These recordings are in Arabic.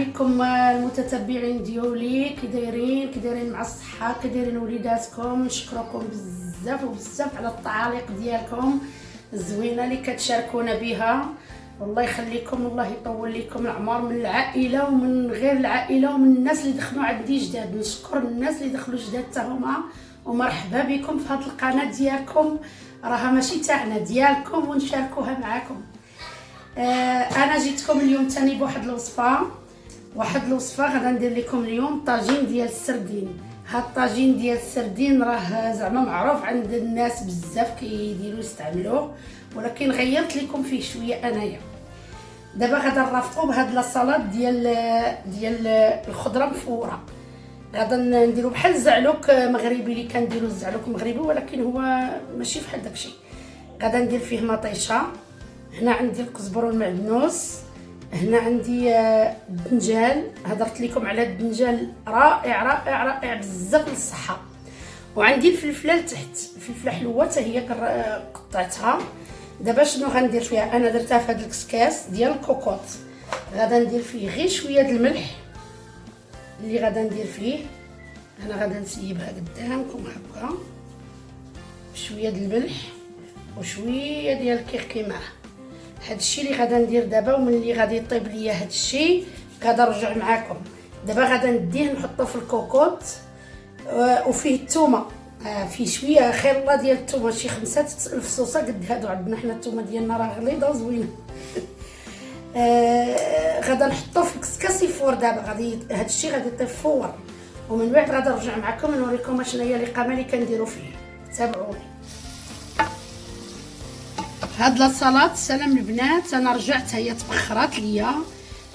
عليكم المتتبعين ديالي، كي دايرين مع الصحه، كي دايرين وليداتكم. نشكركم بزاف وبزاف على التعاليق ديالكم الزوينه اللي كتشاركونا بها. الله يخليكم والله يطول لكم العمر، من العائله ومن غير العائله ومن الناس اللي دخلوا عندي جداد. نشكر الناس اللي دخلوا جداد حتى هما، ومرحبا بكم في هذه القناه ديالكم، راها ماشي تاعنا ديالكم ونشاركوها معكم. انا جيتكم اليوم تاني بواحد الوصفه غادا ندير لكم اليوم طاجين ديال السردين. هاد الطاجين ديال السردين راه زعما معروف عند الناس بزاف كيديروا يستعملوه، ولكن غيرت لكم فيه شويه انايا. دابا غادا نرافقوا بهاد لاصالات ديال الخضره مفوره. غادا نديرو بحال الزعلوك مغربي اللي كنديرو الزعلوك مغربي، ولكن هو ماشي بحال داكشي. غادا ندير فيه مطيشه، هنا عندي الكزبر والمعدنوس، هنا عندي الدنجال. هضرت لكم على الدنجال، رائع رائع رائع بزاف للصحه. وعندي الفلفله لتحت، الفلفله حلوه حتى هي قطعتها. دابا شنو غندير فيها؟ انا درتها في هذا الكسكاس ديال الكوكوط. غادا ندير فيه غير شويه د الملح اللي غادا ندير فيه. انا غادا نسيبها قدامكم هكا، شويه د الملح وشويه ديال الكركمه. هادشي اللي غادا ندير دابا، ومن اللي غادي يطيب ليا هادشي غادا نرجع معكم. دابا غادا نديه نحطو في الكوكوط، وفيه الثومه، فيه شويه خير الله ديال الثومه، شي 5 الفصوصه قد هادو. عندنا حنا الثومه ديالنا راه غليظه وزوينه. غادا نحطو في الكسكاس يفور. دابا غادي هادشي غادي يطيب فور، ومن بعد غادا نرجع معكم نوريكم شنو هي الاقامه اللي كنديرو فيه. تابعوني. هاد لاصالات سلام البنات، انا رجعت هي تبخرات ليا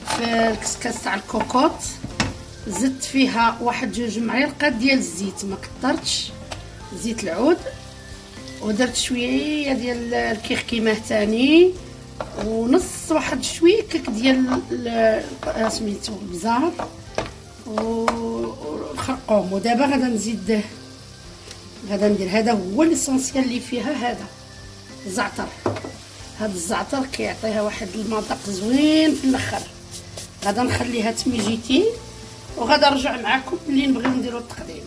في الكسكاس تاع الكوكوط. زدت فيها 1-2 معالق ديال الزيت، ما كثرتش زيت العود، ودرت شويه ديال الكركمه ثاني، ونص واحد شويه كيك ديال سميتو البزار والخرقوم. ودابا غادا نزيد، غادا ندير هذا هو ليسونسيال اللي فيها، هذا الزعتر. هذا الزعتر كيعطيها واحد المذاق زوين في الاخر. غادا نخليها تميجيتي، وغادا نرجع معكم ملي نبغيو نديرو التقديم.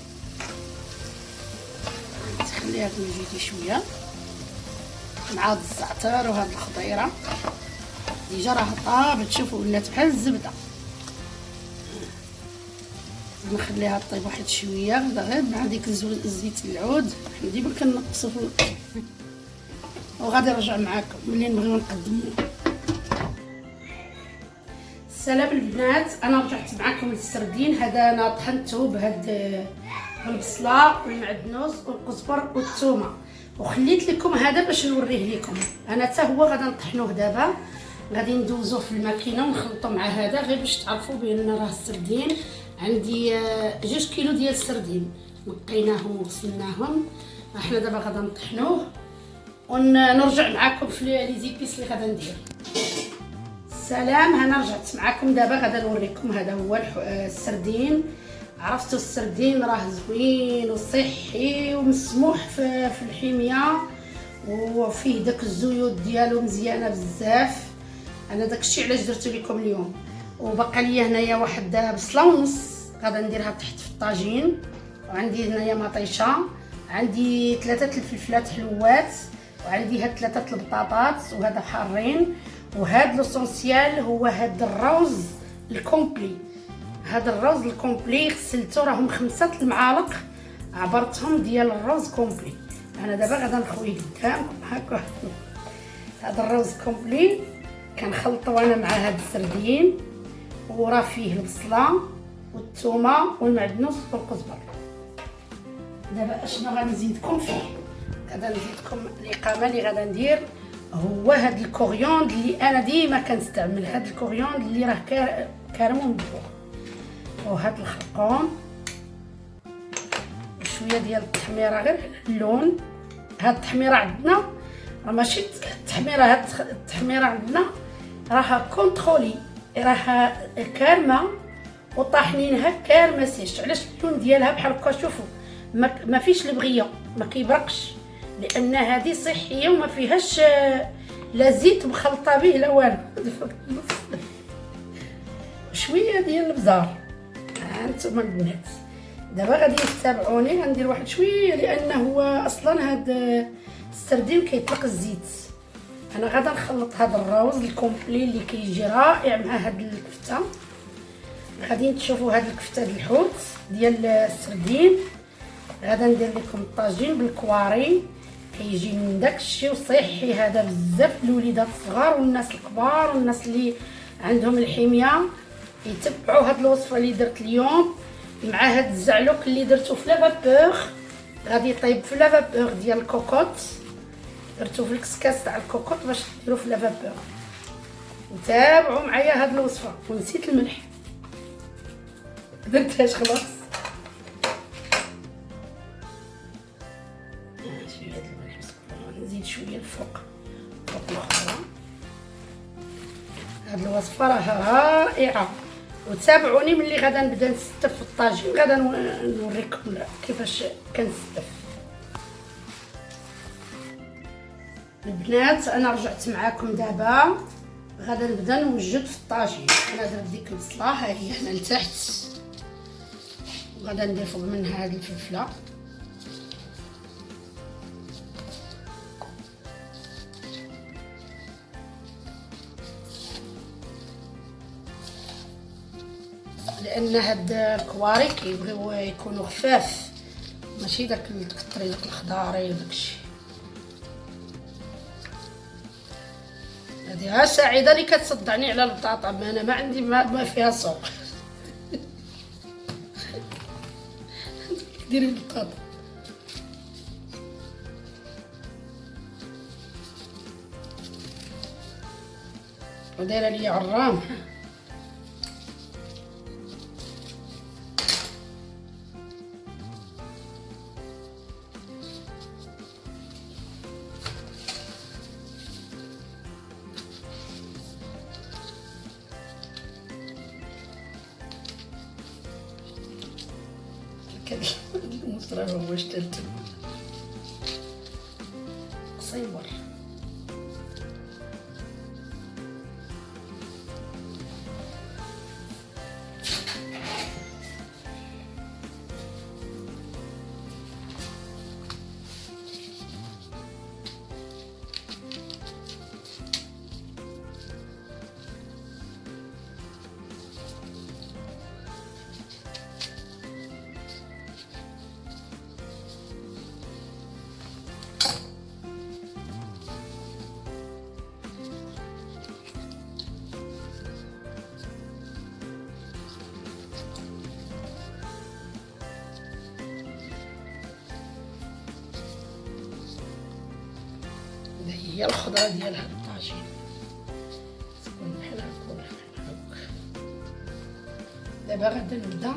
نخليها تميجيتي شويه مع هاد الزعتر وهاد الخضيره. ديجا راه طابت، شوفوا ولات بحال الزبده. نخليها طيب واحد شويه غير مع ديك الزيت العود. حنا ديما كنقصو وغادي نرجع معكم ملي نبغيو نقدمو. السلام البنات، انا رجعت معكم للسردين. هذا انا طحنته بهاد البصله والمعدنوس والقزبر والثومه، وخليت لكم هذا باش نوريه لكم. انا حتى هو غادا نطحنوه دابا، غادي ندوزوه في الماكينه ونخلطو مع هذا، غير باش تعرفوا بان راه السردين عندي 2 كيلو ديال السردين نقيناهم وغسلناهم. احنا دابا غادا نطحنوه ونرجع معكم في لي زيبيس اللي غادا ندير. سلام، انا رجعت معكم دابا، غادا نوريكم. هذا هو السردين. عرفتوا السردين راه زوين وصحي ومسموح في الحميه، وفيه داك الزيوت ديالو مزيانه بزاف. انا داكشي علاش درتو لكم اليوم. وبقى لي هنايا واحد بصله ونص غادا نديرها تحت في الطاجين. وعندي هنايا مطيشه، عندي 3 الفلفلات حلوات، وعندي هاد 3 البطاطات وهذا حارين. وهاد لوسونسيال هو هاد الروز الكومبلي. هاد الروز الكومبلي غسلته، راهم 5 المعالق عبرتهم ديال الروز كومبلي. انا دابا غادا نخويه قدامكم هكا. هاد الروز كومبلي كنخلطو انا مع هاد السردين، وراه فيه البصله والثومه والمعدنوس والقزبر. دابا اشنو غنزيدكم فيه؟ غادا نزيدكم الاقامه اللي غادا ندير هو هاد الكوريوند اللي انا ديما كنستعمل. هاد الكوريوند اللي راه كارم ومدفوع، وهاد الخرقوم، شويه ديال التحميره غير اللون. هاد التحميره عندنا راه ماشي التحميره، هاد التحميره عندنا راها كونترولي، راها كارمه وطاحنينها كارمه سيش. علاش اللون ديالها بحال هكا؟ شوفوا ما فيش البغيه، ما كيبرقش، لان هذه صحيه وما فيهاش لا زيت مخلطه به لا والو. شويه ديال البزار. ها انتم البنات دابا غادي تتابعوني، غندير واحد شويه لان هو اصلا هاد السردين كيطلق الزيت. انا غادا نخلط هاد الروز الكومبلي اللي كيجي رائع مع هاد الكفته. غادي تشوفوا هاد الكفته ديال الحوت ديال السردين. غادا ندير لكم الطاجين بالكواري، كيجي من داكشي وصحي هذا بزاف للوليدات الصغار والناس الكبار والناس اللي عندهم الحميه. يتبعوا هاد الوصفه اللي درت اليوم مع هاد الزعلوك اللي درتو في لافابور. غادي يطيب في لافابور ديال الكوكوط، درتو في الكسكاس تاع الكوكوط باش ديرو في لافابور. وتابعوا معايا هاد الوصفه. ونسيت الملح درتهاش خلاص. شويه د الملح نزيد شويه الفوق الخضره. هاد الوصفه راها رائعه. وتابعوني ملي غادا نبدا نستف الطاجين، غادا نوريكم كيفاش كنستف. البنات انا رجعت معاكم دابا، غادا نبدا نوجد في الطاجين. انا درت ديك البصله ها هي هنا لتحت، وغادا ندير فوق منها هاد الفلفله. لان هاد الكواري كيبغيو يكونوا خفاف، ماشي داك الكطري داك الخضاري وداكشي. هادي ها سعيده اللي كتصدعني على البطاطا، ما انا ما عندي ما فيها سوق. ديري البطاطا. ودايره لي عرام. المصرف هو شتلت قصيور. هي الخضره ديال هاد الطاجين تكون بحال هكا. دابا غادي نبدا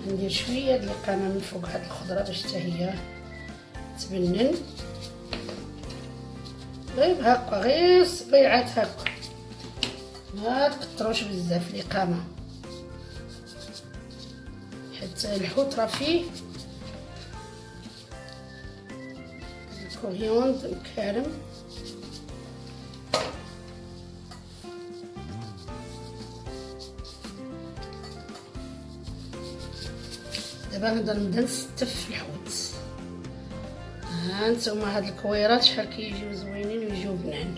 ندير شويه ديال القمع من فوق هاد الخضره باش حتى هي تبنن. غير هكا، غير صبيعات هكا، ما تكتروش بزاف القمع حتى الحوت راه فيه كوريوند مكارم. دابا نبدا نستف الحوت. ها نتوما هاد الكويرات شحال كيجيو زوينين ويجيو بنان.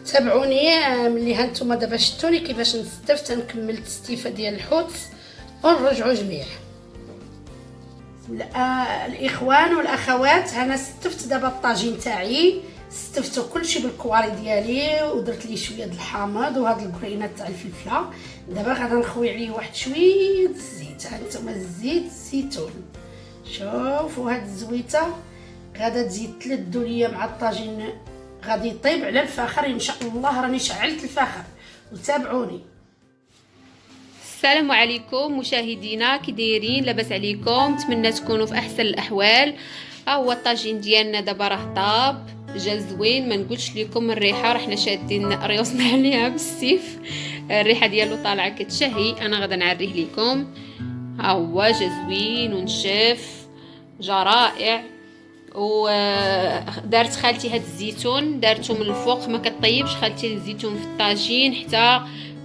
تابعوني ملي هانتوما دابا شفتوني كيفاش نستفت. نكمل التستيفه ديال الحوت ونرجعوا جميع. الاخوان والاخوات، انا استفت دابا الطاجين تاعي، استفتو كلشي بالكواري ديالي ودرت ليه شويه د الحامض وهاد الكرينات تاع الفلفله. دابا غادا نخوي عليه واحد شويه الزيت. هانتوما الزيت الزيتون، شوفوا هاد الزويته غادا تزيد تلدوا ليا مع الطاجين. غادي يطيب على الفخر ان شاء الله. راني شعلت الفخر وتابعوني. السلام عليكم مشاهدينا، كي دايرين؟ لاباس عليكم؟ نتمنى تكونوا في احسن الاحوال. ها هو الطاجين ديالنا دابا راه طاب، جا زوين. ما نقولش لكم الريحه، راه حنا شادين ريوسنا عليها بالسيف، الريحه ديالو طالعه كتشهي. انا غادا نعريه لكم. ها هو جا زوين ونشف، جا رائع. ودارت خالتي هاد الزيتون، دارته من الفوق، ما كطيبش خالتي الزيتون في الطاجين حتى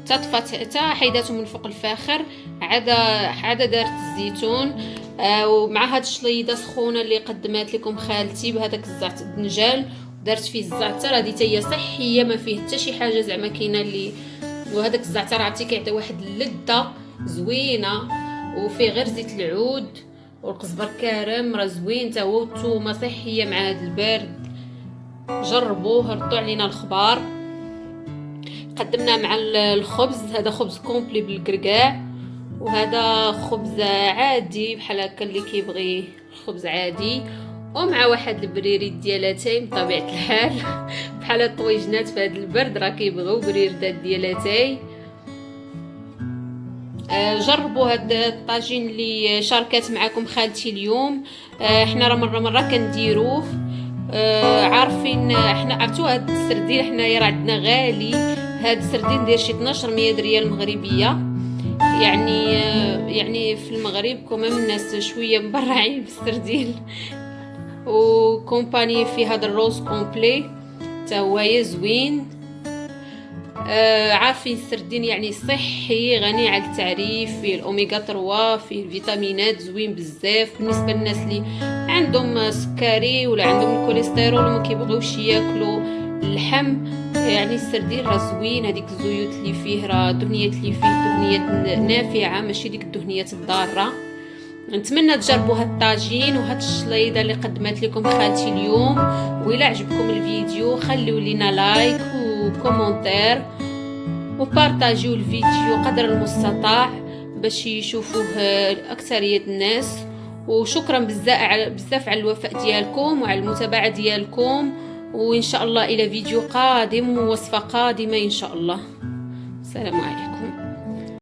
طفات، حتى حيداتو من فوق الفاخر، عاد دارت الزيتون. ومع هاد الشليضه سخونه اللي قدمات لكم خالتي بهذاك الزعتر الدنجال، دارت فيه الزعتر. هذه حتى هي صحيه، ما فيه حتى شي حاجه زعما كاينه اللي. وهذاك الزعتر عرفتي كيعطي واحد اللذه زوينه، وفيه غير زيت العود والقزبر كارم، راه زوين تا هو. والثومه صحيه مع هاد البرد، جربوه، ردوا علينا الخبار. قدمنا مع الخبز، هذا خبز كومبلي بالكركاع، وهذا خبز عادي بحال هكا اللي كيبغي خبز عادي، ومع واحد البريريد ديالاتاي بطبيعه الحال بحال الطويجنات في هذا البرد راه كيبغيو بريردات ديالاتاي. جربوا هذا الطاجين اللي شاركات معكم خالتي اليوم. احنا راه مره كنديروه. عارفين احنا عرفتوا هاد السردين حنايا راه عندنا غالي. هاد السردين داير شي 1200 ريال مغربيه، يعني في المغرب كومام الناس شويه مبرعين بالسردين. وكومباني في هذا الروز كومبلي تا هو زوين. عارفين السردين يعني صحي، غني على التعريف، فيه الاوميغا 3، فيه الفيتامينات، زوين بزاف بالنسبه للناس اللي عندهم سكري ولا عندهم الكوليسترول وما كيبغيوش ياكلوا اللحم. يعني السردين راه زوين، هذيك الزيوت اللي فيه راه الدهنيات اللي فيه دهنيات نافعه، ماشي ديك الدهنيات الضاره. نتمنى تجربوا هاد الطاجين وهاد الشليضه اللي قدمت لكم خالتي اليوم. وإلا عجبكم الفيديو خليوا لينا لايك وكومنتير، وبارطاجيو الفيديو قدر المستطاع باش يشوفوه اكثريه الناس. وشكرا بزاف على الوفاء ديالكم وعلى المتابعه ديالكم، وان شاء الله الى فيديو قادم ووصفه قادمه ان شاء الله. السلام عليكم.